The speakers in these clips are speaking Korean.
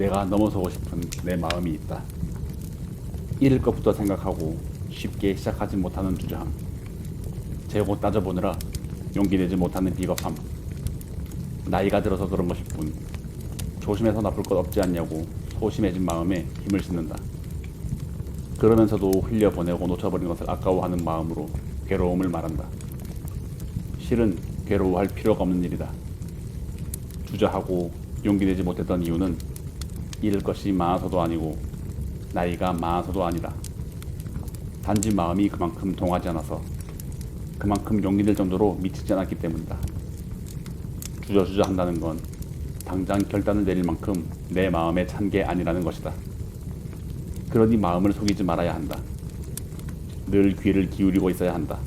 내가 넘어서고 싶은 내 마음이 있다. 잃을 것부터 생각하고 쉽게 시작하지 못하는 주저함. 재고 따져보느라 용기 내지 못하는 비겁함. 나이가 들어서 그런 것일 뿐 조심해서 나쁠 것 없지 않냐고 소심해진 마음에 힘을 싣는다. 그러면서도 흘려보내고 놓쳐버린 것을 아까워하는 마음으로 괴로움을 말한다. 실은 괴로워할 필요가 없는 일이다. 주저하고 용기 내지 못했던 이유는 잃을 것이 많아서도 아니고 나이가 많아서도 아니다. 단지 마음이 그만큼 동하지 않아서, 그만큼 용기 낼 정도로 미치지 않았기 때문이다. 주저주저 한다는 건 당장 결단을 내릴 만큼 내 마음에 찬 게 아니라는 것이다. 그러니 마음을 속이지 말아야 한다. 늘 귀를 기울이고 있어야 한다.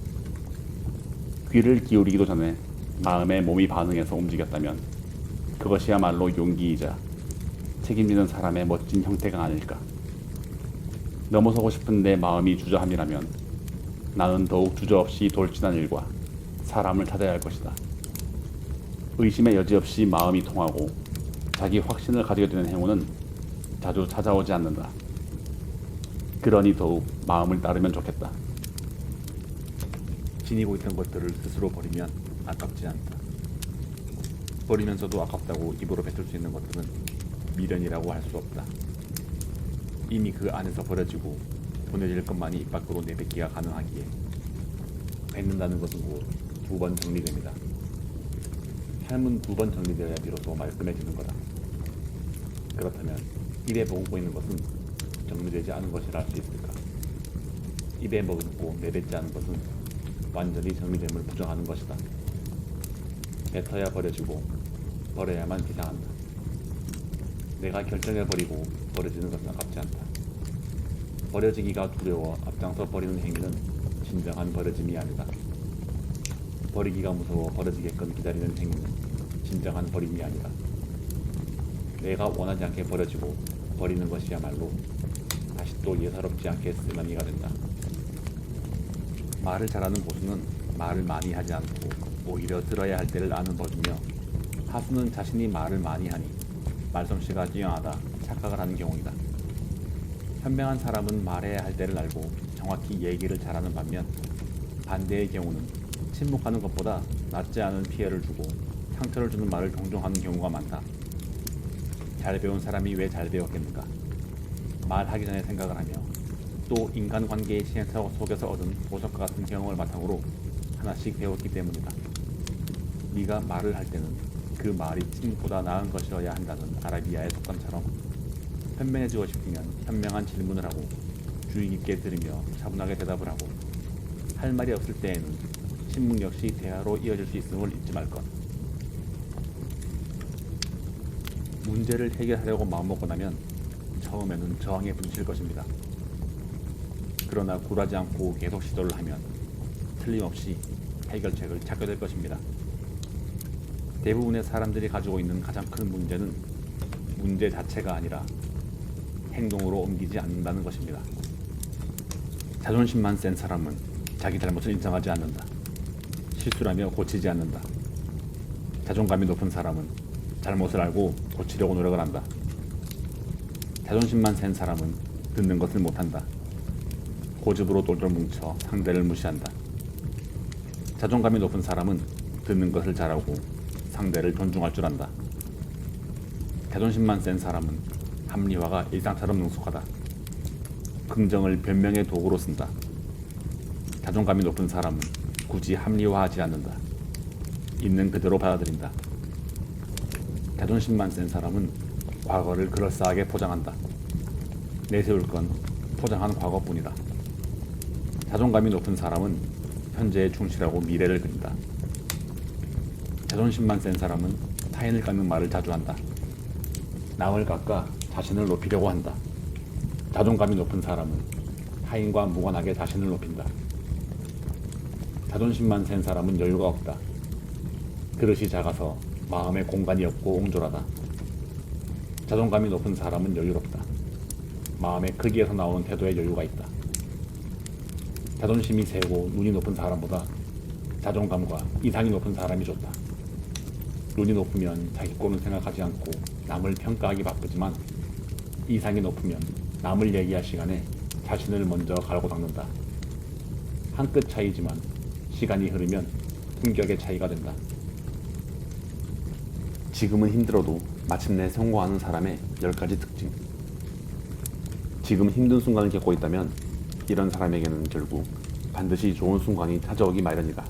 귀를 기울이기도 전에 마음에 몸이 반응해서 움직였다면 그것이야말로 용기이자 책임지는 사람의 멋진 형태가 아닐까. 넘어서고 싶은 내 마음이 주저함이라면 나는 더욱 주저없이 돌진한 일과 사람을 찾아야 할 것이다. 의심의 여지 없이 마음이 통하고 자기 확신을 가지게 되는 행운은 자주 찾아오지 않는다. 그러니 더욱 마음을 따르면 좋겠다. 지니고 있던 것들을 스스로 버리면 아깝지 않다. 버리면서도 아깝다고 입으로 뱉을 수 있는 것들은 미련이라고 할 수 없다. 이미 그 안에서 버려지고 보내질 것만이 입 밖으로 내뱉기가 가능하기에 뱉는다는 것은 곧 두 번 정리됩니다. 삶은 두 번 정리되어야 비로소 말끔해지는 거다. 그렇다면 입에 머금고 있는 것은 정리되지 않은 것이라 할 수 있을까? 입에 머금고 내뱉지 않은 것은 완전히 정리됨을 부정하는 것이다. 뱉어야 버려지고 버려야만 비상한다. 내가 결정해버리고 버려지는 것은 아깝지 않다. 버려지기가 두려워 앞장서 버리는 행위는 진정한 버려짐이 아니다. 버리기가 무서워 버려지게끔 기다리는 행위는 진정한 버림이 아니다. 내가 원하지 않게 버려지고 버리는 것이야말로 다시 또 예사롭지 않게 쓰나미가 된다. 말을 잘하는 고수는 말을 많이 하지 않고 오히려 들어야 할 때를 아는 법이며, 하수는 자신이 말을 많이 하니 말솜씨가 뛰어나다 착각을 하는 경우이다. 현명한 사람은 말해야 할 때를 알고 정확히 얘기를 잘하는 반면, 반대의 경우는 침묵하는 것보다 낫지 않은 피해를 주고 상처를 주는 말을 종종 하는 경우가 많다. 잘 배운 사람이 왜 잘 배웠겠는가? 말하기 전에 생각을 하며 또 인간관계의 시행착오 속에서 얻은 보석과 같은 경험을 바탕으로 하나씩 배웠기 때문이다. 네가 말을 할 때는 그 말이 침묵보다 나은 것이어야 한다는 아라비아의 속담처럼 현명해지고 싶으면 현명한 질문을 하고 주의 깊게 들으며 차분하게 대답을 하고, 할 말이 없을 때에는 침묵 역시 대화로 이어질 수 있음을 잊지 말 것. 문제를 해결하려고 마음먹고 나면 처음에는 저항에 부딪힐 것입니다. 그러나 굴하지 않고 계속 시도를 하면 틀림없이 해결책을 찾게 될 것입니다. 대부분의 사람들이 가지고 있는 가장 큰 문제는 문제 자체가 아니라 행동으로 옮기지 않는다는 것입니다. 자존심만 센 사람은 자기 잘못을 인정하지 않는다. 실수라며 고치지 않는다. 자존감이 높은 사람은 잘못을 알고 고치려고 노력을 한다. 자존심만 센 사람은 듣는 것을 못한다. 고집으로 똘똘 뭉쳐 상대를 무시한다. 자존감이 높은 사람은 듣는 것을 잘하고 상대를 존중할 줄 안다. 자존심만 센 사람은 합리화가 일상처럼 능숙하다. 긍정을 변명의 도구로 쓴다. 자존감이 높은 사람은 굳이 합리화하지 않는다. 있는 그대로 받아들인다. 자존심만 센 사람은 과거를 그럴싸하게 포장한다. 내세울 건 포장한 과거뿐이다. 자존감이 높은 사람은 현재에 충실하고 미래를 그린다. 자존심만 센 사람은 타인을 깎는 말을 자주 한다. 남을 깎아 자신을 높이려고 한다. 자존감이 높은 사람은 타인과 무관하게 자신을 높인다. 자존심만 센 사람은 여유가 없다. 그릇이 작아서 마음에 공간이 없고 옹졸하다. 자존감이 높은 사람은 여유롭다. 마음의 크기에서 나오는 태도에 여유가 있다. 자존심이 세고 눈이 높은 사람보다 자존감과 이상이 높은 사람이 좋다. 눈이 높으면 자기 꼴은 생각하지 않고 남을 평가하기 바쁘지만 이상이 높으면 남을 얘기할 시간에 자신을 먼저 갈고 닦는다. 한 끗 차이지만 시간이 흐르면 품격의 차이가 된다. 지금은 힘들어도 마침내 성공하는 사람의 10가지 특징. 지금 힘든 순간을 겪고 있다면 이런 사람에게는 결국 반드시 좋은 순간이 찾아오기 마련이다.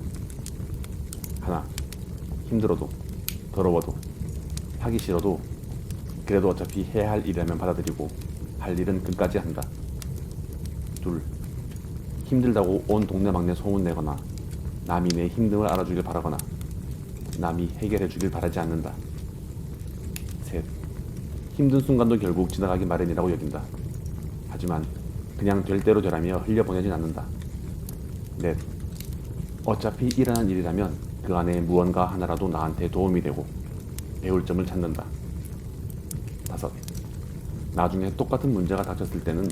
하나, 힘들어도, 더러워도, 하기 싫어도 그래도 어차피 해야 할 일이라면 받아들이고 할 일은 끝까지 한다. 둘, 힘들다고 온 동네방네 소문내거나 남이 내 힘듦을 알아주길 바라거나 남이 해결해주길 바라지 않는다. 셋, 힘든 순간도 결국 지나가기 마련이라고 여긴다. 하지만 그냥 될 대로 되라며 흘려보내진 않는다. 넷, 어차피 일어난 일이라면 그 안에 무언가 하나라도 나한테 도움이 되고 배울 점을 찾는다. 다섯, 나중에 똑같은 문제가 닥쳤을 때는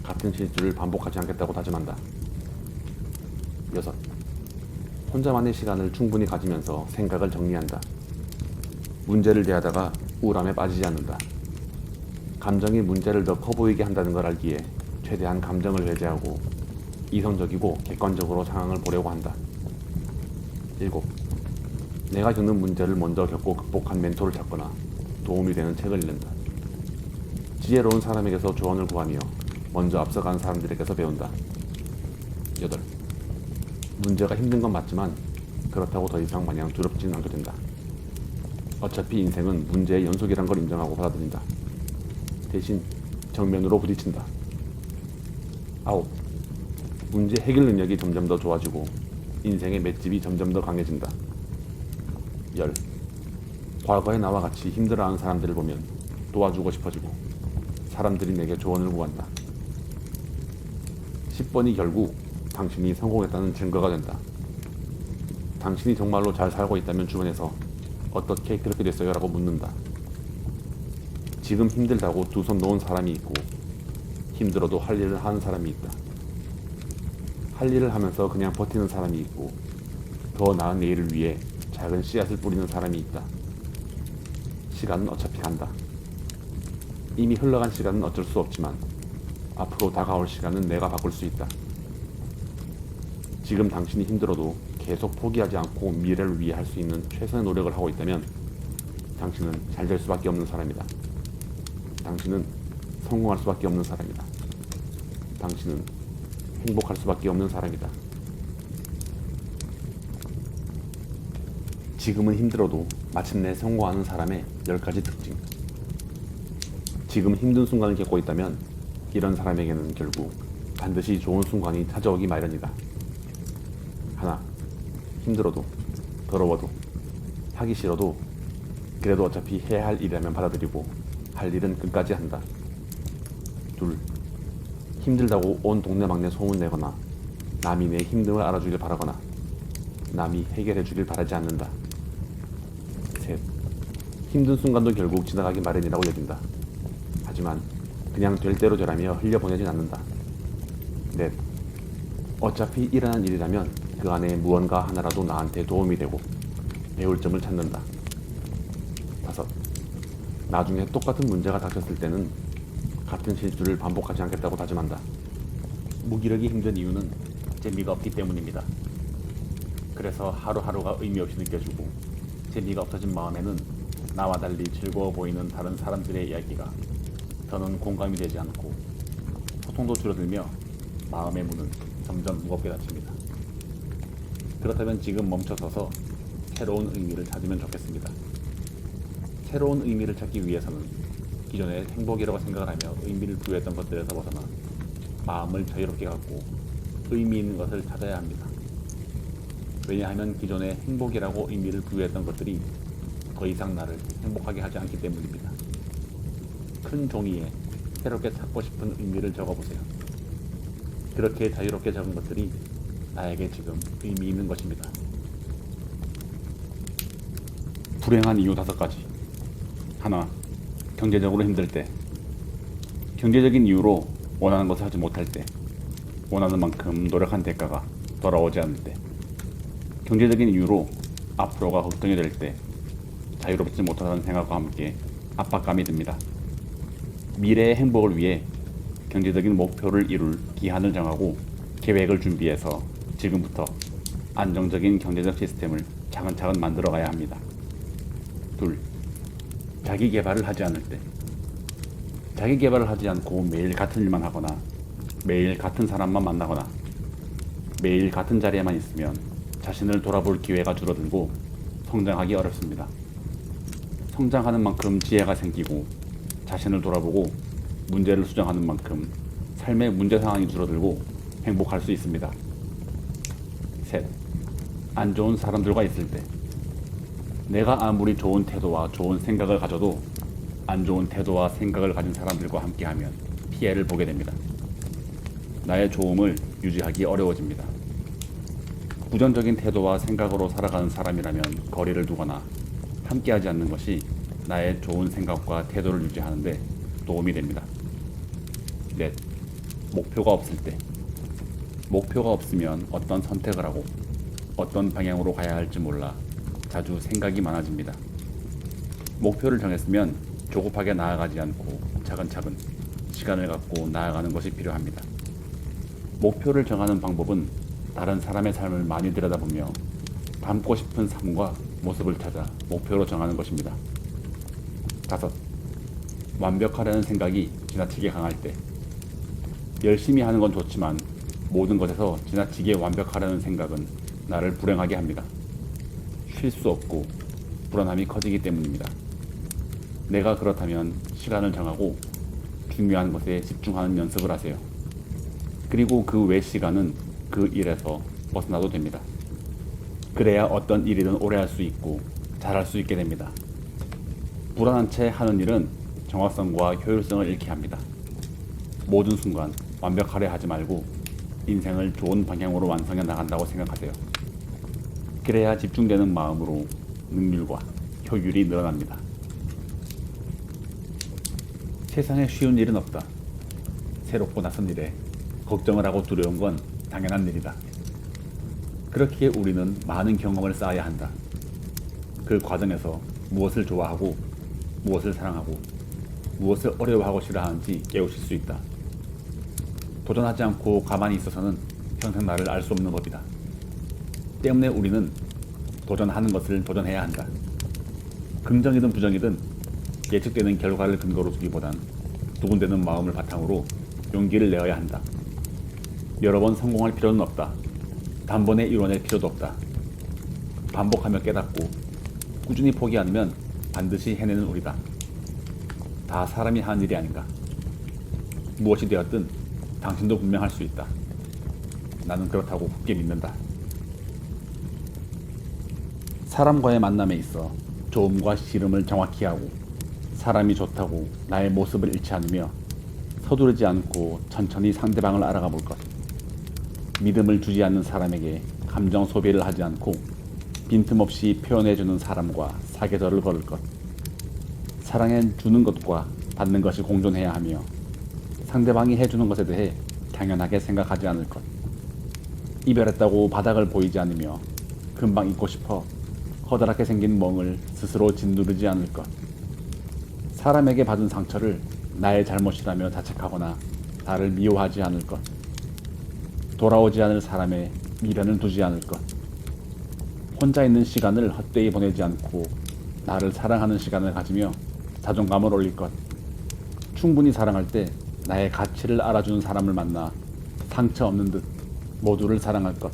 같은 실수를 반복하지 않겠다고 다짐한다. 여섯, 혼자만의 시간을 충분히 가지면서 생각을 정리한다. 문제를 대하다가 우울함에 빠지지 않는다. 감정이 문제를 더 커 보이게 한다는 걸 알기에 최대한 감정을 배제하고 이성적이고 객관적으로 상황을 보려고 한다. 일곱, 내가 겪는 문제를 먼저 겪고 극복한 멘토를 찾거나 도움이 되는 책을 읽는다. 지혜로운 사람에게서 조언을 구하며 먼저 앞서간 사람들에게서 배운다. 여덟, 문제가 힘든 건 맞지만 그렇다고 더 이상 마냥 두렵지는 않게 된다. 어차피 인생은 문제의 연속이란 걸 인정하고 받아들인다. 대신 정면으로 부딪힌다. 아홉, 문제 해결 능력이 점점 더 좋아지고 인생의 맷집이 점점 더 강해진다. 열, 과거의 나와 같이 힘들어하는 사람들을 보면 도와주고 싶어지고 사람들이 내게 조언을 구한다. 10번이 결국 당신이 성공했다는 증거가 된다. 당신이 정말로 잘 살고 있다면 주변에서 어떻게 그렇게 됐어요? 라고 묻는다. 지금 힘들다고 두 손 놓은 사람이 있고 힘들어도 할 일을 하는 사람이 있다. 할 일을 하면서 그냥 버티는 사람이 있고 더 나은 내일을 위해 작은 씨앗을 뿌리는 사람이 있다. 시간은 어차피 간다. 이미 흘러간 시간은 어쩔 수 없지만 앞으로 다가올 시간은 내가 바꿀 수 있다. 지금 당신이 힘들어도 계속 포기하지 않고 미래를 위해 할 수 있는 최선의 노력을 하고 있다면 당신은 잘 될 수밖에 없는 사람이다. 당신은 성공할 수밖에 없는 사람이다. 당신은 행복할 수밖에 없는 사람이다. 지금은 힘들어도 마침내 성공하는 사람의 10가지 특징. 지금 힘든 순간을 겪고 있다면 이런 사람에게는 결국 반드시 좋은 순간이 찾아오기 마련이다. 하나, 힘들어도, 더러워도, 하기 싫어도 그래도 어차피 해야 할 일이라면 받아들이고 할 일은 끝까지 한다. 둘, 힘들다고 온 동네방네 소문내거나 남이 내 힘듦을 알아주길 바라거나 남이 해결해주길 바라지 않는다. 셋, 힘든 순간도 결국 지나가기 마련이라고 여긴다. 하지만 그냥 될 대로 되라며 흘려보내진 않는다. 넷, 어차피 일어난 일이라면 그 안에 무언가 하나라도 나한테 도움이 되고 배울 점을 찾는다. 다섯, 나중에 똑같은 문제가 닥쳤을 때는 같은 실수를 반복하지 않겠다고 다짐한다. 무기력이 힘든 이유는 재미가 없기 때문입니다. 그래서 하루하루가 의미 없이 느껴지고 재미가 없어진 마음에는 나와 달리 즐거워 보이는 다른 사람들의 이야기가 더는 공감이 되지 않고 소통도 줄어들며 마음의 문은 점점 무겁게 닫힙니다. 그렇다면 지금 멈춰서서 새로운 의미를 찾으면 좋겠습니다. 새로운 의미를 찾기 위해서는 기존의 행복이라고 생각을 하며 의미를 부여했던 것들에서 벗어나 마음을 자유롭게 갖고 의미 있는 것을 찾아야 합니다. 왜냐하면 기존의 행복이라고 의미를 부여했던 것들이 더 이상 나를 행복하게 하지 않기 때문입니다. 큰 종이에 새롭게 찾고 싶은 의미를 적어보세요. 그렇게 자유롭게 적은 것들이 나에게 지금 의미 있는 것입니다. 불행한 이유 5가지. 하나, 경제적으로 힘들 때. 경제적인 이유로 원하는 것을 하지 못할 때. 원하는 만큼 노력한 대가가 돌아오지 않을 때. 경제적인 이유로 앞으로가 걱정이 될 때. 자유롭지 못하다는 생각과 함께 압박감이 듭니다. 미래의 행복을 위해 경제적인 목표를 이룰 기한을 정하고 계획을 준비해서 지금부터 안정적인 경제적 시스템을 차근차근 만들어가야 합니다. 둘, 자기 개발을 하지 않을 때. 자기 개발을 하지 않고 매일 같은 일만 하거나 매일 같은 사람만 만나거나 매일 같은 자리에만 있으면 자신을 돌아볼 기회가 줄어들고 성장하기 어렵습니다. 성장하는 만큼 지혜가 생기고 자신을 돌아보고 문제를 수정하는 만큼 삶의 문제 상황이 줄어들고 행복할 수 있습니다. 셋, 안 좋은 사람들과 있을 때. 내가 아무리 좋은 태도와 좋은 생각을 가져도 안 좋은 태도와 생각을 가진 사람들과 함께하면 피해를 보게 됩니다. 나의 좋음을 유지하기 어려워집니다. 부정적인 태도와 생각으로 살아가는 사람이라면 거리를 두거나 함께하지 않는 것이 나의 좋은 생각과 태도를 유지하는데 도움이 됩니다. 넷, 목표가 없을 때. 목표가 없으면 어떤 선택을 하고 어떤 방향으로 가야 할지 몰라 자주 생각이 많아집니다. 목표를 정했으면 조급하게 나아가지 않고 차근차근 시간을 갖고 나아가는 것이 필요합니다. 목표를 정하는 방법은 다른 사람의 삶을 많이 들여다보며 닮고 싶은 삶과 모습을 찾아 목표로 정하는 것입니다. 다섯, 완벽하려는 생각이 지나치게 강할 때. 열심히 하는 건 좋지만 모든 것에서 지나치게 완벽하려는 생각은 나를 불행하게 합니다. 쉴 수 없고 불안함이 커지기 때문입니다. 내가 그렇다면 시간을 정하고 중요한 것에 집중하는 연습을 하세요. 그리고 그 외 시간은 그 일에서 벗어나도 됩니다. 그래야 어떤 일이든 오래 할 수 있고 잘할 수 있게 됩니다. 불안한 채 하는 일은 정확성과 효율성을 잃게 합니다. 모든 순간 완벽하려 하지 말고 인생을 좋은 방향으로 완성해 나간다고 생각하세요. 그래야 집중되는 마음으로 능률과 효율이 늘어납니다. 세상에 쉬운 일은 없다. 새롭고 낯선 일에 걱정을 하고 두려운 건 당연한 일이다. 그렇기에 우리는 많은 경험을 쌓아야 한다. 그 과정에서 무엇을 좋아하고 무엇을 사랑하고 무엇을 어려워하고 싫어하는지 깨우칠 수 있다. 도전하지 않고 가만히 있어서는 평생 나를 알 수 없는 법이다. 때문에 우리는 도전하는 것을 도전해야 한다. 긍정이든 부정이든 예측되는 결과를 근거로 두기보단 두근대는 마음을 바탕으로 용기를 내어야 한다. 여러 번 성공할 필요는 없다. 단번에 이뤄낼 필요도 없다. 반복하며 깨닫고 꾸준히 포기 않으면 반드시 해내는 우리다. 다 사람이 하는 일이 아닌가. 무엇이 되었든 당신도 분명 할 수 있다. 나는 그렇다고 굳게 믿는다. 사람과의 만남에 있어 좋음과 싫음을 정확히 하고 사람이 좋다고 나의 모습을 잃지 않으며 서두르지 않고 천천히 상대방을 알아가 볼 것. 믿음을 주지 않는 사람에게 감정 소비를 하지 않고 빈틈없이 표현해주는 사람과 사계절을 걸을 것. 사랑엔 주는 것과 받는 것이 공존해야 하며 상대방이 해주는 것에 대해 당연하게 생각하지 않을 것. 이별했다고 바닥을 보이지 않으며 금방 잊고 싶어 커다랗게 생긴 멍을 스스로 짓누르지 않을 것. 사람에게 받은 상처를 나의 잘못이라며 자책하거나 나를 미워하지 않을 것. 돌아오지 않을 사람의 미련을 두지 않을 것. 혼자 있는 시간을 헛되이 보내지 않고 나를 사랑하는 시간을 가지며 자존감을 올릴 것. 충분히 사랑할 때 나의 가치를 알아주는 사람을 만나 상처 없는 듯 모두를 사랑할 것.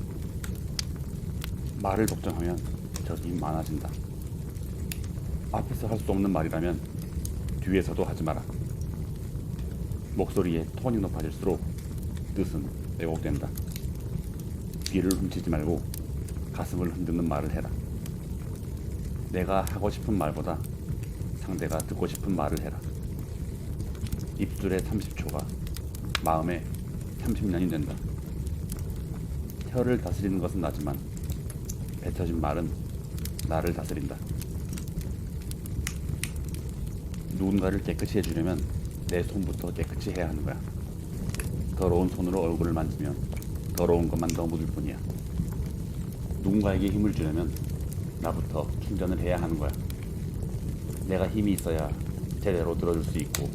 말을 독점하면 적이 많아진다. 앞에서 할 수 없는 말이라면 뒤에서도 하지 마라. 목소리의 톤이 높아질수록 뜻은 왜곡된다. 귀를 훔치지 말고 가슴을 흔드는 말을 해라. 내가 하고 싶은 말보다 상대가 듣고 싶은 말을 해라. 입술의 30초가 마음의 30년이 된다. 혀를 다스리는 것은 나지만 뱉어진 말은 나를 다스린다. 누군가를 깨끗이 해주려면 내 손부터 깨끗이 해야 하는 거야. 더러운 손으로 얼굴을 만지면 더러운 것만 더 묻을 뿐이야. 누군가에게 힘을 주려면 나부터 충전을 해야 하는 거야. 내가 힘이 있어야 제대로 들어줄 수 있고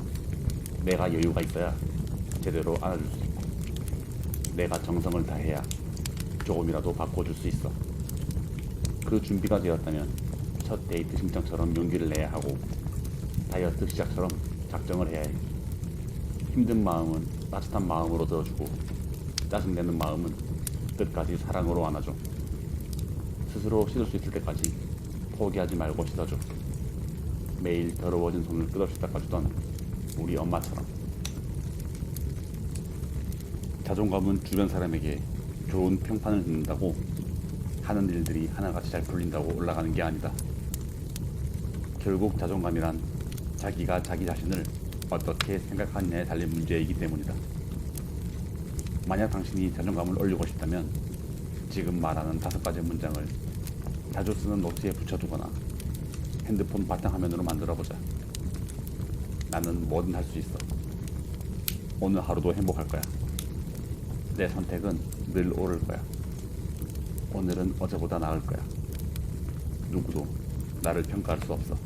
내가 여유가 있어야 제대로 안아줄 수 있고, 내가 정성을 다해야 조금이라도 바꿔줄 수 있어. 그 준비가 되었다면 첫 데이트 신청처럼 용기를 내야 하고, 다이어트 시작처럼 작정을 해야 해. 힘든 마음은 따뜻한 마음으로 들어주고, 짜증내는 마음은 끝까지 사랑으로 안아줘. 스스로 씻을 수 있을 때까지 포기하지 말고 씻어줘. 매일 더러워진 손을 끝없이 닦아주던 우리 엄마처럼. 자존감은 주변 사람에게 좋은 평판을 듣는다고 하는 일들이 하나같이 잘 풀린다고 올라가는 게 아니다. 결국 자존감이란 자기가 자기 자신을 어떻게 생각하느냐에 달린 문제이기 때문이다. 만약 당신이 자존감을 올리고 싶다면 지금 말하는 5가지 문장을 자주 쓰는 노트에 붙여두거나 핸드폰 바탕화면으로 만들어보자. 나는 뭐든 할 수 있어. 오늘 하루도 행복할 거야. 내 선택은 늘 옳을 거야. 오늘은 어제보다 나을 거야. 누구도 나를 평가할 수 없어.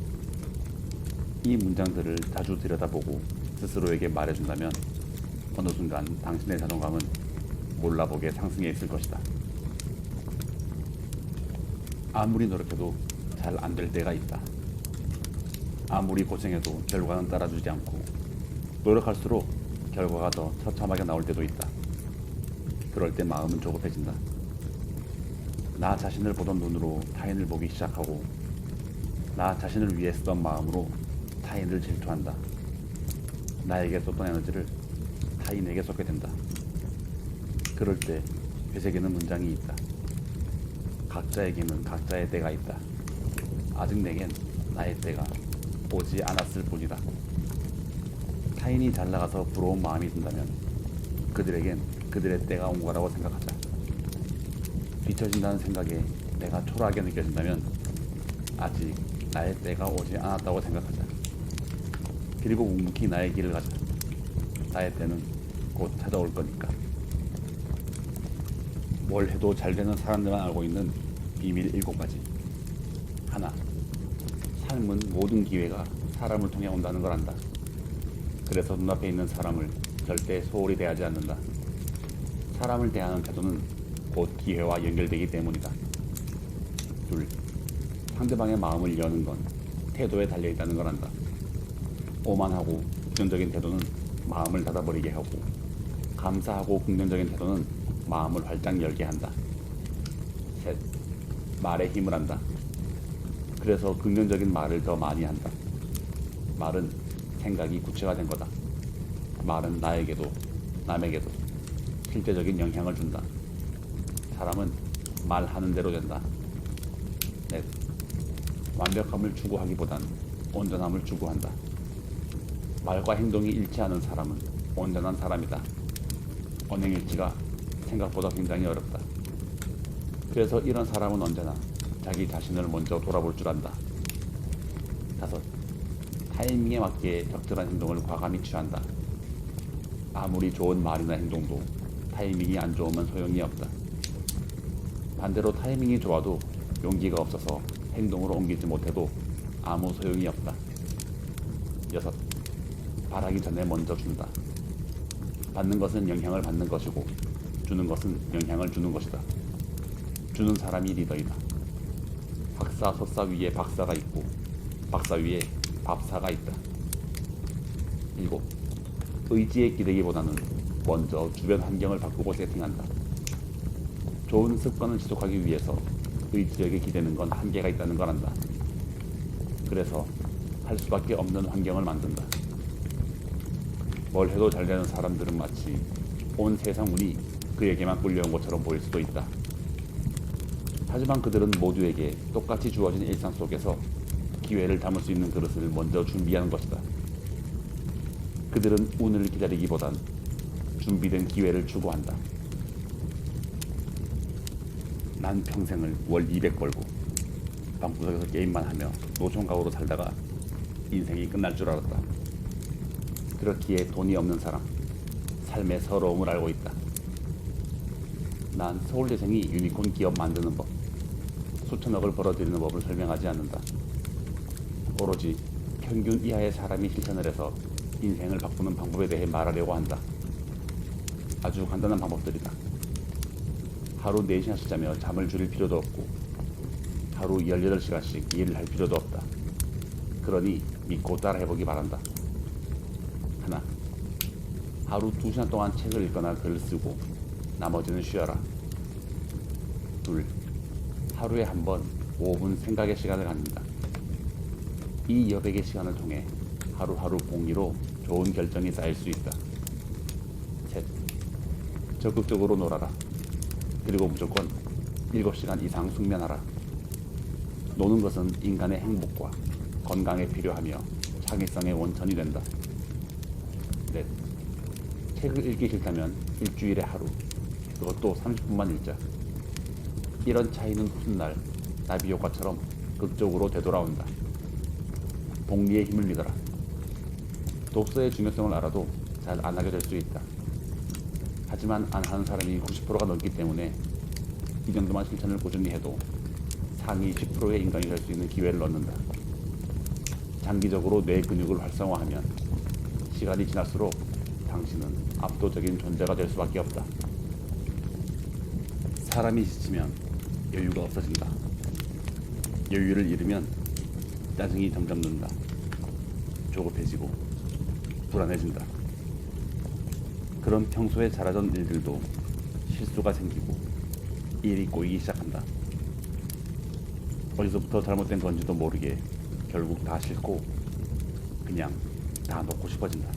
이 문장들을 자주 들여다보고 스스로에게 말해준다면 어느 순간 당신의 자존감은 몰라보게 상승해 있을 것이다. 아무리 노력해도 잘 안 될 때가 있다. 아무리 고생해도 결과는 따라주지 않고, 노력할수록 결과가 더 처참하게 나올 때도 있다. 그럴 때 마음은 조급해진다. 나 자신을 보던 눈으로 타인을 보기 시작하고, 나 자신을 위해 쓰던 마음으로 타인을 질투한다. 나에게 쏟던 에너지를 타인에게 쏟게 된다. 그럴 때 되새기는 문장이 있다. 각자에게는 각자의 때가 있다. 아직 내겐 나의 때가 오지 않았을 뿐이다. 타인이 잘 나가서 부러운 마음이 든다면 그들에겐 그들의 때가 온 거라고 생각하자. 뒤처진다는 생각에 내가 초라하게 느껴진다면 아직 나의 때가 오지 않았다고 생각하자. 그리고 묵묵히 나의 길을 가자. 나의 때는 곧 찾아올 거니까. 뭘 해도 잘 되는 사람들만 알고 있는 비밀 7가지. 하나, 삶은 모든 기회가 사람을 통해 온다는 걸 안다. 그래서 눈앞에 있는 사람을 절대 소홀히 대하지 않는다. 사람을 대하는 태도는 곧 기회와 연결되기 때문이다. 둘, 상대방의 마음을 여는 건 태도에 달려있다는 걸 안다. 오만하고 부정적인 태도는 마음을 닫아버리게 하고, 감사하고 긍정적인 태도는 마음을 활짝 열게 한다. 셋, 말에 힘을 한다. 그래서 긍정적인 말을 더 많이 한다. 말은 생각이 구체화된 거다. 말은 나에게도 남에게도 실제적인 영향을 준다. 사람은 말하는 대로 된다. 넷, 완벽함을 추구하기보단 온전함을 추구한다. 말과 행동이 일치하는 사람은 온전한 사람이다. 언행일치가 생각보다 굉장히 어렵다. 그래서 이런 사람은 언제나 자기 자신을 먼저 돌아볼 줄 안다. 다섯, 타이밍에 맞게 적절한 행동을 과감히 취한다. 아무리 좋은 말이나 행동도 타이밍이 안 좋으면 소용이 없다. 반대로 타이밍이 좋아도 용기가 없어서 행동으로 옮기지 못해도 아무 소용이 없다. 여섯, 바라기 전에 먼저 준다. 받는 것은 영향을 받는 것이고 주는 것은 영향을 주는 것이다. 주는 사람이 리더이다. 박사, 석사 위에 박사가 있고 박사 위에 밥사가 있다. 일곱, 의지에 기대기보다는 먼저 주변 환경을 바꾸고 세팅한다. 좋은 습관을 지속하기 위해서 의지력에 기대는 건 한계가 있다는 걸 안다. 그래서 할 수밖에 없는 환경을 만든다. 뭘 해도 잘 되는 사람들은 마치 온 세상 운이 그에게만 끌려온 것처럼 보일 수도 있다. 하지만 그들은 모두에게 똑같이 주어진 일상 속에서 기회를 담을 수 있는 그릇을 먼저 준비하는 것이다. 그들은 운을 기다리기보단 준비된 기회를 추구한다. 난 평생을 월 200 벌고 방구석에서 게임만 하며 노총각으로 살다가 인생이 끝날 줄 알았다. 그렇기에 돈이 없는 사람, 삶의 서러움을 알고 있다. 난 서울대생이 유니콘 기업 만드는 법, 수천억을 벌어들이는 법을 설명하지 않는다. 오로지 평균 이하의 사람이 실천을 해서 인생을 바꾸는 방법에 대해 말하려고 한다. 아주 간단한 방법들이다. 하루 4시간씩 자며 잠을 줄일 필요도 없고 하루 18시간씩 일을 할 필요도 없다. 그러니 믿고 따라해보기 바란다. 하나, 하루 2시간 동안 책을 읽거나 글을 쓰고 나머지는 쉬어라. 둘, 하루에 한 번 5분 생각의 시간을 갖는다. 이 여백의 시간을 통해 하루하루 봉의로 좋은 결정이 쌓일 수 있다. 셋, 적극적으로 놀아라. 그리고 무조건 7시간 이상 숙면하라. 노는 것은 인간의 행복과 건강에 필요하며 창의성의 원천이 된다. 넷, 책을 읽기 싫다면 일주일에 하루, 그것도 30분만 읽자. 이런 차이는 훗날 나비 효과처럼 극적으로 되돌아온다. 복리의 힘을 믿어라. 독서의 중요성을 알아도 잘 안 하게 될 수 있다. 하지만 안 하는 사람이 90%가 넘기 때문에 이 정도만 실천을 꾸준히 해도 상위 10%의 인간이 될 수 있는 기회를 얻는다. 장기적으로 뇌 근육을 활성화하면 시간이 지날수록 당신은 압도적인 존재가 될 수밖에 없다. 사람이 지치면 여유가 없어진다. 여유를 잃으면 짜증이 점점 는다. 조급해지고 불안해진다. 그런 평소에 잘하던 일들도 실수가 생기고 일이 꼬이기 시작한다. 어디서부터 잘못된 건지도 모르게 결국 다 싫고 그냥 다 놓고 싶어진다.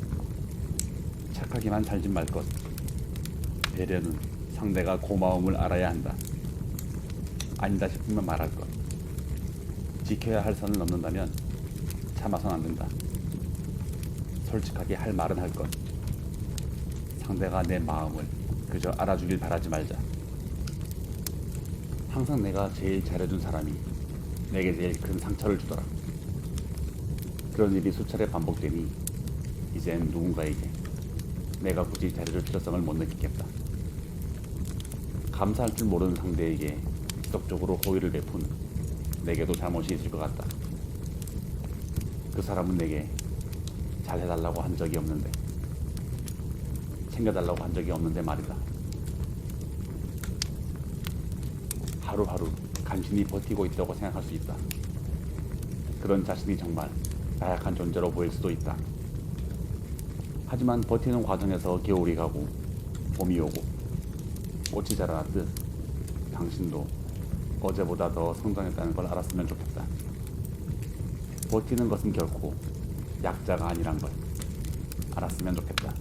착하게만 살진 말 것. 배려는 상대가 고마움을 알아야 한다. 아니다 싶으면 말할 것. 지켜야 할 선을 넘는다면 참아선 안 된다. 솔직하게 할 말은 할 것. 상대가 내 마음을 그저 알아주길 바라지 말자. 항상 내가 제일 잘해준 사람이 내게 제일 큰 상처를 주더라. 그런 일이 수차례 반복되니 이젠 누군가에게 내가 굳이 잘해줄 필요성을 못 느끼겠다. 감사할 줄 모르는 상대에게 지속적으로 호의를 베푼 내게도 잘못이 있을 것 같다. 그 사람은 내게 잘해달라고 한 적이 없는데, 챙겨달라고 한 적이 없는데 말이다. 하루하루 간신히 버티고 있다고 생각할 수 있다. 그런 자신이 정말 나약한 존재로 보일 수도 있다. 하지만 버티는 과정에서 겨울이 가고 봄이 오고 꽃이 자라났듯 당신도 어제보다 더 성장했다는 걸 알았으면 좋겠다. 버티는 것은 결코 약자가 아니란 걸 알았으면 좋겠다.